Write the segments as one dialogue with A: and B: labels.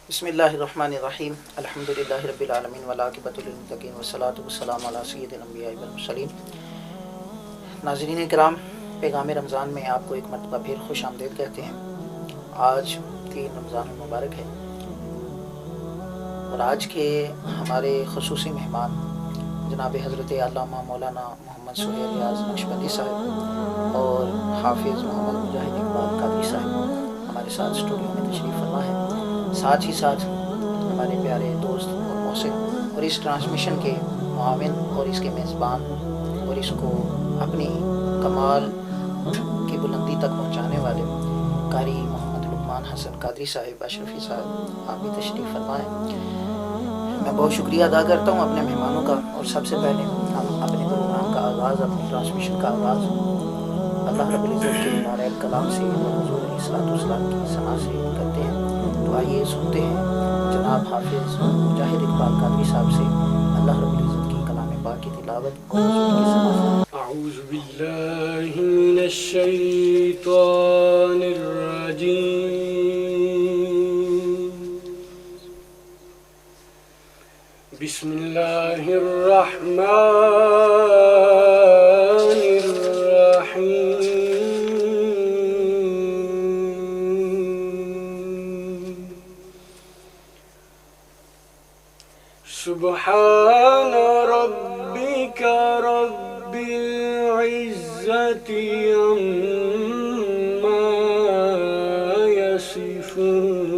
A: بسم اللہ الرحمن الرحیم الحمدللہ رب العالمین والعاقبۃ للمتقین والصلاۃ والسلام علی سید الانبیاء والمرسلین۔ ناظرین کرام، پیغام رمضان میں آپ کو ایک مرتبہ پھر خوش آمدید کہتے ہیں۔ آج 3 رمضان المبارک ہے اور آج کے ہمارے خصوصی مہمان جناب حضرت علامہ مولانا محمد سہیل ریاض نقشبندی صاحب اور حافظ محمد مجاہد اقبال قادری صاحب ہمارے ساتھ اسٹوڈیو میں تشریف فرما ہے۔ ساتھ ہی ساتھ ہمارے پیارے دوست اور محسن اور اس ٹرانسمیشن کے معاون اور اس کے میزبان اور اس کو اپنی کمال کی بلندی تک پہنچانے والے قاری محمد لقمان حسن قادری صاحب اشرفی صاحب، آپ بھی تشریف فرمائیں۔ میں بہت شکریہ ادا کرتا ہوں اپنے مہمانوں کا، اور سب سے پہلے ہم اپنے پروگرام کا آغاز، اپنی ٹرانسمیشن کا آغاز اللہ رب العزت کے نعرہ کلام سے اور حضور علیہ الصلوۃ والسلام کی ثنا سے کرتے ہیں۔ تو آئیے سنتے ہیں جناب حافظ مجاہد اقبال قادری صاحب سے اللہ رب العزت کی کلام پاک کی تلاوت اور حضور کی ثنا سے۔
B: اعوذ باللہ من الشیطان الرجیم، بسم اللہ الرحمن الرحیم۔ سبحان ربک رب العزت عما یصفون،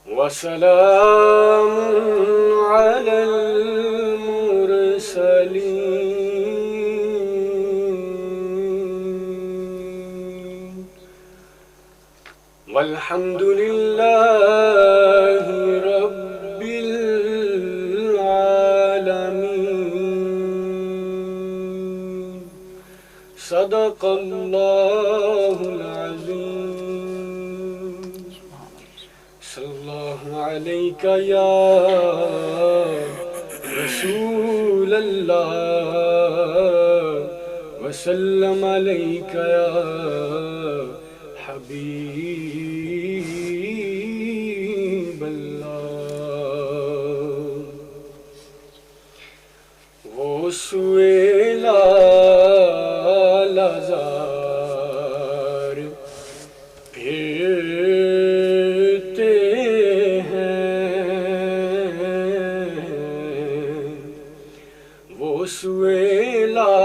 B: وسلام علی المرسلین، والحمد للہ رب العالمین۔ صدق اللہ العظیم۔ صلی اللہ علیک یا رسول اللہ، وسلم علیک یا حبیب اللہ۔ وہ سویلا لازار پھرتے ہیں، وہ سویلا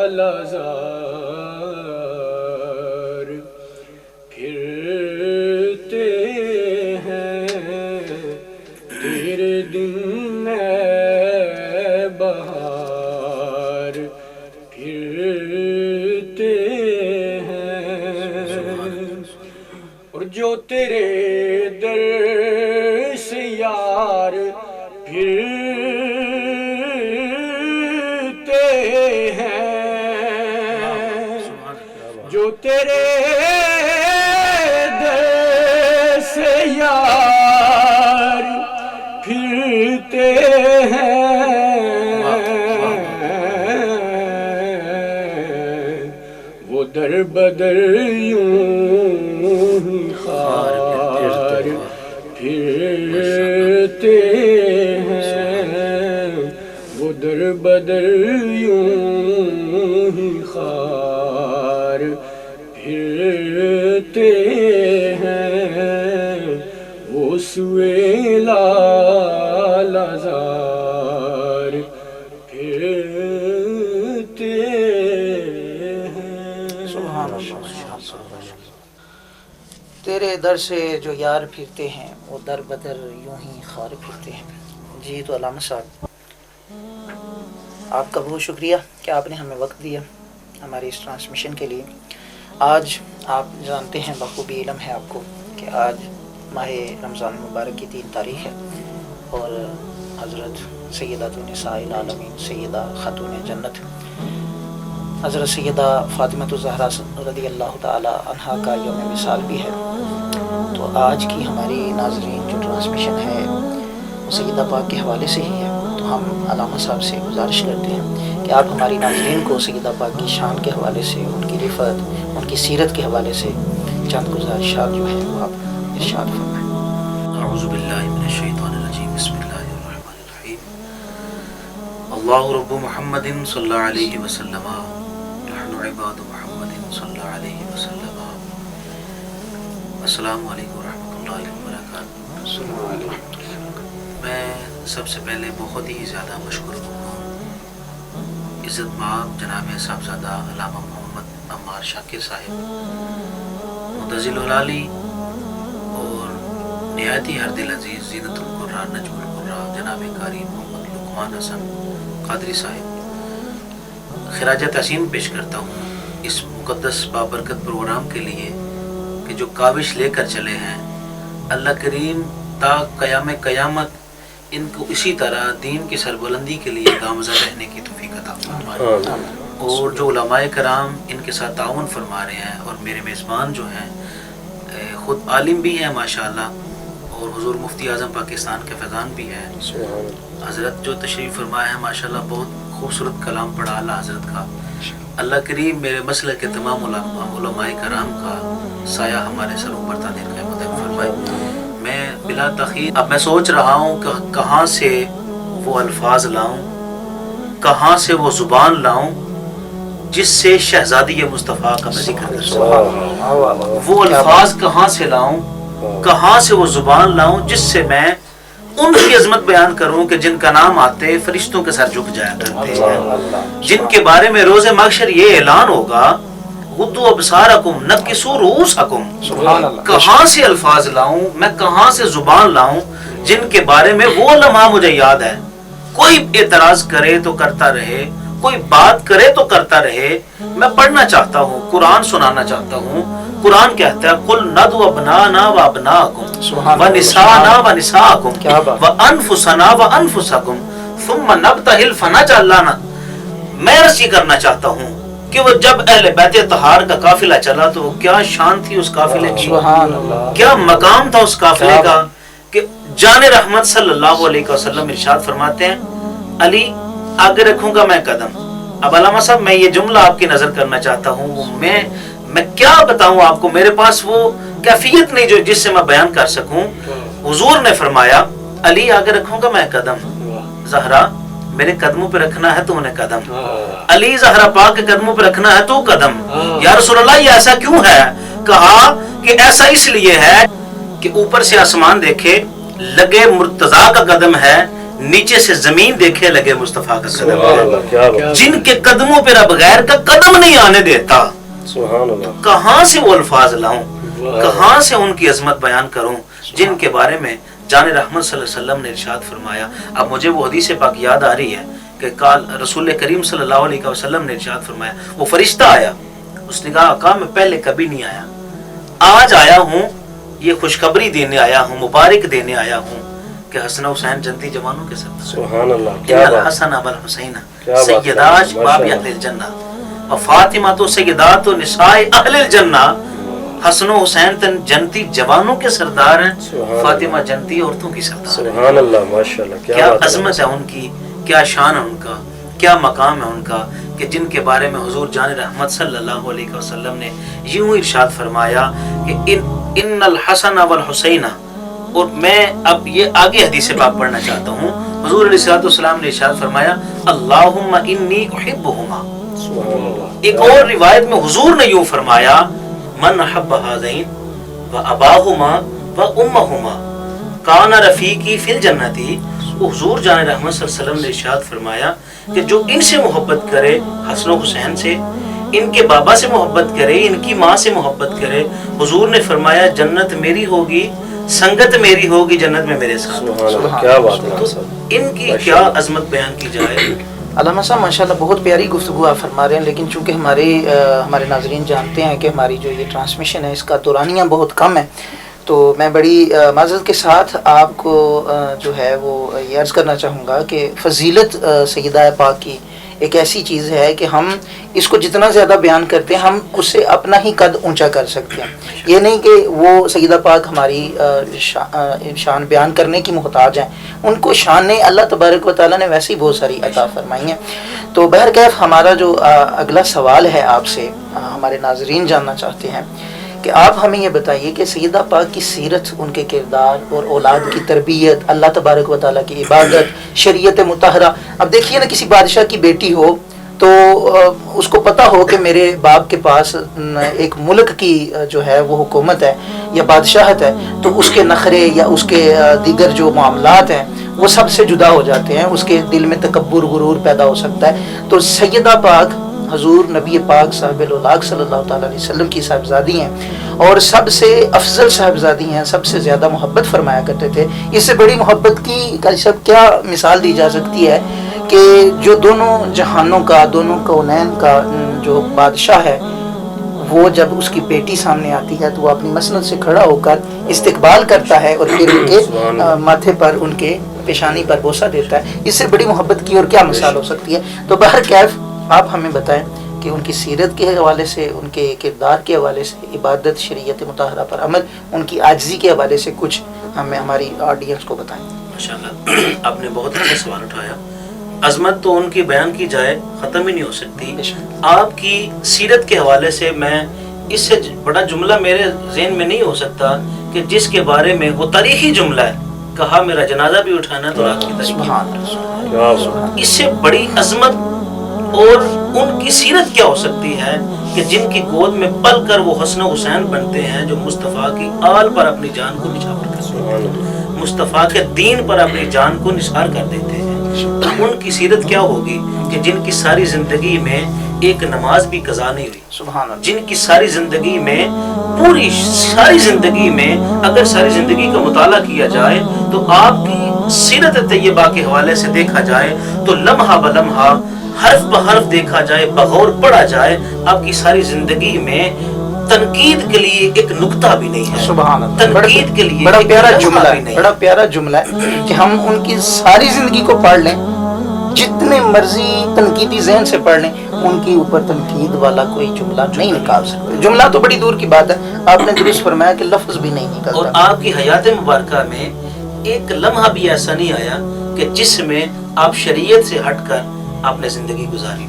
B: لازار پھرتے ہیں، تیرے دن بہار پھرتے ہیں، اور جو تیرے در سے یار پھرتے ہیں، جو تیرے در سے یار پھرتے ہیں، وہ در بدر یوں ہی خار پھرتے ہیں، وہ در بدر یوں ہی خار پھرتے ہیں، وہ سویلا لازار پھرتے ہیں۔
A: سبحان اللہ۔ تیرے در سے جو یار پھرتے ہیں، وہ در بدر یوں ہی خار پھرتے ہیں۔ جی تو علامہ صاحب، آپ کا بہت شکریہ کہ آپ نے ہمیں وقت دیا ہماری اس ٹرانسمیشن کے لیے۔ آج آپ جانتے ہیں، بخوبی علم ہے آپ کو کہ آج ماہ رمضان المبارک کی 3 تاریخ ہے، اور حضرت سیدہ نساء العالمین، سیدہ خاتون جنت حضرت سیدہ فاطمہ الزہرا رضی اللہ تعالی عنہا کا یوم وصال بھی ہے۔ تو آج کی ہماری ناظرین جو ٹرانسمیشن ہے وہ سیدہ پاک کے حوالے سے ہی ہے۔ تو ہم علامہ صاحب سے گزارش کرتے ہیں کہ آپ ہماری ناظرین کو سیدہ پاک کی شان کے حوالے سے، ان کی رفعت، ان کی سیرت کے حوالے سے چند گزارشات جو ہیں وہ آپ ارشاد فرمائیں۔
C: اعوذ باللہ من الشیطان الرجیم، بسم اللہ الرحمن الرحیم۔ اللہ رب محمد صلی اللہ علیہ وسلم، نحن عباد محمد صلی اللہ علیہ وسلم۔ السلام علیکم ورحمۃ اللہ وبرکاتہ۔ میں سب سے پہلے بہت ہی زیادہ مشکور ہوں عزت مآب جناب صاحبزادہ علامہ محمد عمار شاکر صاحب، مدظل العالی اور نہایت ہی ہر دل عزیز زینت القرا نجم القرا جناب قاری محمد لقمان حسن قادری صاحب، خراج تحسین پیش کرتا ہوں اس مقدس بابرکت پروگرام کے لیے کہ جو کاوش لے کر چلے ہیں۔ اللہ کریم تا قیام قیامت ان کو اسی طرح دین کی سربلندی کے لیے گامزن رہنے کی توفیق عطا فرمائے، اور جو علماء کرام ان کے ساتھ تعاون فرما رہے ہیں، اور میرے میزبان جو ہیں خود عالم بھی ہیں ماشاءاللہ، اور حضور مفتی اعظم پاکستان کے فیضان بھی ہیں۔ حضرت جو تشریف فرمائے ہیں ماشاءاللہ بہت خوبصورت کلام پڑھا اعلیٰ حضرت کا۔ اللہ کریم میرے مسلک کے تمام علماء کرام کا سایہ ہمارے سروں پر تعدیر قیامت فرمائے۔ میں بلا تاخیر اب میں سوچ رہا ہوں کہ کہاں سے وہ الفاظ لاؤں، کہاں سے وہ زبان لاؤں جس سے شہزادی مصطفیٰ کا میں ذکر کر سکوں، وہ الفاظ کہاں سے لاؤں، کہاں سے وہ زبان لاؤں جس سے میں ان کی عظمت بیان کروں کہ جن کا نام آتے فرشتوں کے سر جھک جایا کرتے ہیں، جن کے بارے میں روز محشر یہ اعلان ہوگا غضوا ابصارکم نکسوا رؤوسکم۔ کہاں سے الفاظ لاؤں، میں کہاں سے زبان لاؤں جن کے بارے میں وہ لمحہ مجھے یاد ہے۔ کوئی اعتراض کرے تو کرتا رہے، کوئی بات کرے تو کرتا رہے، میں پڑھنا چاہتا ہوں، قرآن سنانا چاہتا ہوں۔ قرآن کہتا ہے قل ندعو ابناءنا وابناءکم ونساءنا ونساءکم وانفسنا وانفسکم ثم نبتہل فنجعل لنا۔ میں عرض یہ کرنا چاہتا ہوں کہ وہ جب اہل بیت طہار کا قافلہ چلا تو کیا شان تھی اس قافلے کی، کیا مقام تھا اس قافلے کا، کہ جان رحمت صلی اللہ علیہ وسلم ارشاد فرماتے ہیں علی آگے رکھوں گا میں قدم۔ اب علامہ صاحب میں یہ جملہ آپ کی نظر کرنا چاہتا ہوں، میں کیا بتاؤں آپ کو، میرے پاس وہ کیفیت نہیں جو جس سے میں بیان کر سکوں۔ حضور نے فرمایا علی آگے رکھوں گا میں قدم، زہرا میرے قدموں پہ رکھنا ہے تو نے قدم، علی زہرا پاک کے قدموں پہ رکھنا ہے تو قدم۔ یا رسول اللہ یہ ایسا کیوں ہے؟ کہا کہ ایسا اس لیے ہے کہ اوپر سے آسمان دیکھے لگے مرتضیٰ کا قدم ہے، نیچے سے زمین دیکھے لگے مصطفیٰ کا قدم ہے، جن کے قدموں پہ رب غیر کا قدم نہیں آنے دیتا۔ کہاں سے وہ الفاظ لاؤں، کہاں سے ان کی عظمت بیان کروں جن کے بارے میں جان رحمت صلی اللہ علیہ وسلم نے ارشاد فرمایا۔ اب مجھے وہ حدیث پاک یاد آ رہی ہے کہ کال رسول کریم صلی اللہ علیہ وسلم نے ارشاد فرمایا، وہ فرشتہ آیا، اس نے کہا آقا میں پہلے کبھی نہیں آیا، آج آیا ہوں، یہ خوشخبری دینے آیا ہوں، مبارک دینے آیا ہوں کہ حسن حسین جنتی جوانوں کے ساتھ،
B: سبحان اللہ،
C: ان الحسن والحسین سیدا شباب اہل الجنہ وفاطمہ تو سیدات و نساء اہل الجنہ۔ حسن و حسین تن جنتی جوانوں کے سردار ہیں، فاطمہ جنتی عورتوں کی سردار۔
B: سبحان اللہ، ماشاءاللہ،
C: کیا عظمت ہے ان کی، کیا شان ہے ان کا، کیا مقام ہے ان کا، کہ جن کے بارے میں حضور جان رحمت صلی اللہ علیہ وسلم نے یوں ارشاد فرمایا کہ ان الحسن والحسین۔ اور میں اب یہ آگے حدیث پاک پڑھنا چاہتا ہوں۔ حضور علیہ الصلوۃ والسلام نے ارشاد فرمایا اللہم انی احبہما۔ ایک اور روایت میں حضور نے یوں فرمایا من احب ہذین و اباہما و امہما کان رفیقی فی الجنتی۔ حضور جان رحمت صلی اللہ علیہ وسلم نے ارشاد فرمایا کہ جو ان سے محبت کرے، حسن و حسین سے، ان کے بابا سے محبت کرے، ان کی ماں سے محبت کرے، حضور نے فرمایا جنت میری ہوگی، سنگت میری ہوگی، جنت میں میرے ساتھ۔
B: کیا بات ہے،
C: ان کی کیا عظمت بیان کی جائے۔
A: علامہ صاحب ماشاءاللہ بہت پیاری گفتگو آپ فرما رہے ہیں، لیکن چونکہ ہمارے ناظرین جانتے ہیں کہ ہماری جو یہ ٹرانسمیشن ہے اس کا دورانیہ بہت کم ہے، تو میں بڑی معذرت کے ساتھ آپ کو جو ہے وہ یہ عرض کرنا چاہوں گا کہ فضیلت سیدہ پاک کی ایک ایسی چیز ہے کہ ہم اس کو جتنا زیادہ بیان کرتے ہیں ہم اس سے اپنا ہی قد اونچا کر سکتے ہیں. یہ نہیں کہ وہ سیدہ پاک ہماری شان بیان کرنے کی محتاج ہیں, ان کو شان اللہ تبارک و تعالیٰ نے ویسے ہی بہت ساری عطا فرمائی ہیں. تو بہرکیف ہمارا جو اگلا سوال ہے آپ سے, ہمارے ناظرین جاننا چاہتے ہیں کہ آپ ہمیں یہ بتائیے کہ سیدہ پاک کی سیرت, ان کے کردار اور اولاد کی تربیت, اللہ تبارک و تعالیٰ کی عبادت, شریعت مطہرہ. اب دیکھیے نا, کسی بادشاہ کی بیٹی ہو تو اس کو پتہ ہو کہ میرے باپ کے پاس ایک ملک کی جو ہے وہ حکومت ہے یا بادشاہت ہے, تو اس کے نخرے یا اس کے دیگر جو معاملات ہیں وہ سب سے جدا ہو جاتے ہیں, اس کے دل میں تکبر غرور پیدا ہو سکتا ہے. تو سیدہ پاک حضور نبی پاک صاحب الاولاق صلی اللہ تعالیٰ علیہ وسلم کی صاحبزادی ہیں اور سب سے افضل صاحبزادی ہیں, سب سے زیادہ محبت فرمایا کرتے تھے. اس سے بڑی محبت کی سب کیا مثال دی جا سکتی ہے کہ جو دونوں جہانوں کا, دونوں کونین کا جو بادشاہ ہے, وہ جب اس کی بیٹی سامنے آتی ہے تو وہ اپنی مسند سے کھڑا ہو کر استقبال کرتا ہے اور پھر ان کے ماتھے پر, ان کے پیشانی پر بوسہ دیتا ہے. اس سے بڑی محبت کی اور کیا مثال ہو سکتی ہے. تو بہرکیف آپ ہمیں بتائیں کہ ان کی سیرت کے حوالے سے, ان کے کردار کے حوالے سے, عبادت, شریعت مطہرہ پر عمل, ان کی عاجزی کے حوالے سے کچھ ہمیں ہماری آڈینس کو بتائیں.
C: ماشاءاللہ, آپ نے بہت اچھا سوال اٹھایا. عظمت تو ان کی بیان کی جائے ختم ہی نہیں ہو سکتی. آپ کی سیرت کے حوالے سے میں اس سے بڑا جملہ میرے ذہن میں نہیں ہو سکتا کہ جس کے بارے میں وہ تاریخی جملہ ہے, کہا میرا جنازہ بھی اٹھانا تو رات کی تاریخ. اس سے بڑی عظمت اور ان کی سیرت کیا ہو سکتی ہے کہ جن کی گود میں پل کر وہ حسن و حسین بنتے ہیں, جو مصطفیٰ کی آل پر اپنی جان کو نچھاور کرتے ہیں, مصطفیٰ کے دین پر اپنی جان کو نثار کر دیتے ہیں. ان کی سیرت کیا ہوگی کہ جن کی ساری زندگی میں ایک نماز بھی قضا نہیں ہوئی,
A: سبحان اللہ,
C: جن کی ساری زندگی میں, پوری ساری زندگی میں اگر ساری زندگی کا مطالعہ کیا جائے تو آپ کی سیرت طیبہ کے حوالے سے دیکھا جائے تو لمحہ بلمحہ, حرف بحرف دیکھا جائے, بغور پڑھا جائے, آپ کی ساری زندگی میں تنقید کے لیے ایک نقطہ بھی نہیں ہے.
A: سبحان اللہ,
C: تنقید کے لیے
A: بڑا پیارا
C: ایک
A: جملہ
C: لمحہ
A: ہے,
C: بھی نہیں.
A: بڑا پیارا جملہ ہے کہ ہم ان کی ساری زندگی کو پڑھ لیں, جتنے مرضی تنقیدی ذہن سے پڑھ لیں, ان کی اوپر تنقید والا کوئی جملہ نہیں نکال سکتے. جملہ تو بڑی دور کی بات ہے, آپ نے درست فرمایا کہ لفظ بھی نہیں نکلتا.
C: اور آپ کی حیات مبارکہ میں ایک لمحہ بھی ایسا نہیں آیا کہ جس میں آپ شریعت سے ہٹ کر آپ نے زندگی گزاری.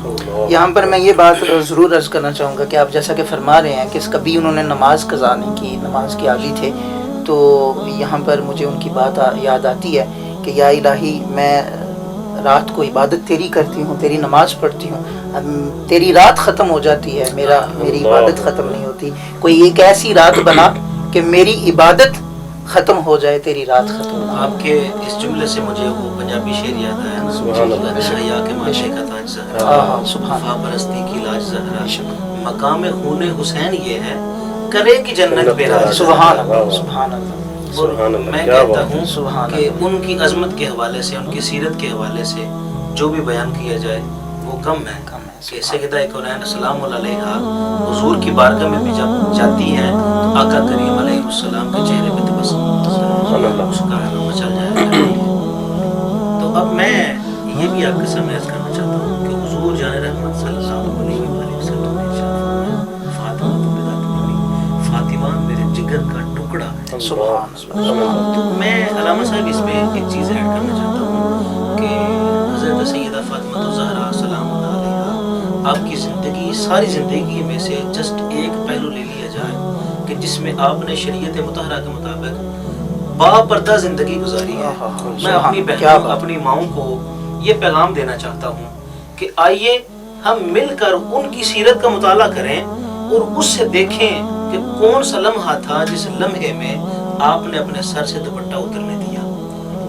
A: یہاں پر میں یہ بات ضرور عرض کرنا چاہوں گا کہ آپ جیسا کہ فرما رہے ہیں کہ کبھی انہوں نے نماز قضا نہیں کی, نماز کے عادی تھے, تو یہاں پر مجھے ان کی بات یاد آتی ہے کہ یا الہی, میں رات کو عبادت تیری کرتی ہوں, تیری نماز پڑھتی ہوں, تیری رات ختم ہو جاتی ہے, میری عبادت ختم نہیں ہوتی. کوئی ایک ایسی رات بنا کہ میری عبادت ختم ہو جائے, تیری رات ختم نہ.
C: آپ کے اس جملے سے مجھے وہ پنجابی شعر یاد آیا نا, حیا کے ماشے کا تاج زہرا, وفا پرستی کی لاج زہرا, مقام خون حسین یہ ہے, کرے کی جنت پہ راج.
A: سبحان اللہ, سبحان اللہ.
C: اور میں کہتا ہوں کہ ان کی عظمت کے حوالے سے, ان کی سیرت کے حوالے سے جو بھی بیان کیا جائے وہ کم ہے. کہ سیدہ کونین سلام علیہا حضور کی بارگاہ میں بھی جب جاتی ہیں تو آقا کریم علیہ السلام کے چہرے پہ تبسم مچل جائے. تو اب میں یہ بھی آپ کے سامنے عرض کرنا چاہتا ہوں کہ حضور جان رحمت صلی اللہ علیہ وسلم نے ارشاد فرمایا, فاطمہ تو بذات نبی, فاطمہ میرے جگر کا ٹکڑا ہے.
A: سبحان اللہ.
C: تو میں علامہ صاحب اس میں ایک چیز ایڈ کرنا چاہتا ہوں کہ حضرت سیدہ فاطمہ الزہرا سلام اللہ علیہا, آپ کی زندگی, ساری زندگی میں سے جسٹ ایک پہلو لے لیا جائے کہ جس میں آپ نے شریعت مطہرہ کے مطابق با پردہ زندگی گزاری ہے. میں اپنی بہنوں, اپنی ماؤں کو یہ پیغام دینا چاہتا ہوں کہ آئیے ہم مل کر ان کی سیرت کا مطالعہ کریں اور اس سے دیکھیں کہ کون سا لمحہ تھا جس لمحے میں آپ نے اپنے سر سے دوپٹہ اترنے دیا.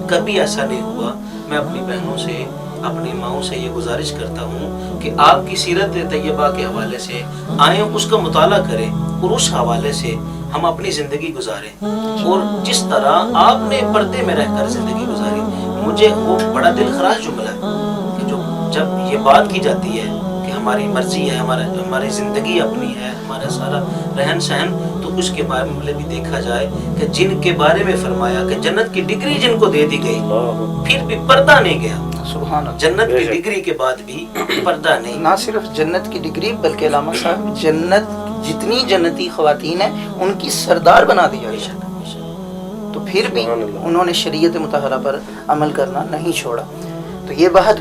C: کبھی ایسا نہیں ہوا. میں اپنی بہنوں سے, اپنی ماؤں سے یہ گزارش کرتا ہوں کہ آپ کی سیرت طیبہ کے حوالے سے آئیں, اس کا مطالعہ کریں اور اس حوالے سے ہم اپنی زندگی گزاریں. اور جس طرح آپ نے پردے میں رہ کر زندگی گزاری, مجھے وہ بڑا دل خراش جملہ ہے کہ جو جب یہ بات کی جاتی ہے کہ ہماری مرضی ہے, ہماری زندگی اپنی ہے, ہمارا سارا رہن سہن, تو اس کے بارے میں بھی دیکھا جائے کہ جن کے بارے میں فرمایا کہ جنت کی ڈگری جن کو دے دی گئی, پھر بھی پردہ نہیں گیا,
A: سبحان اللہ.
D: جنت کی ڈگری کے بعد بھی پردہ نہیں.
A: نہ صرف جنت کی ڈگری بلکہ علامہ صاحب جنت جتنی جنتی خواتین ہیں ان کی سردار بنا دیا گیا. تو پھر بھی انہوں نے شریعت مطہرہ پر عمل کرنا نہیں چھوڑا. تو یہ بہت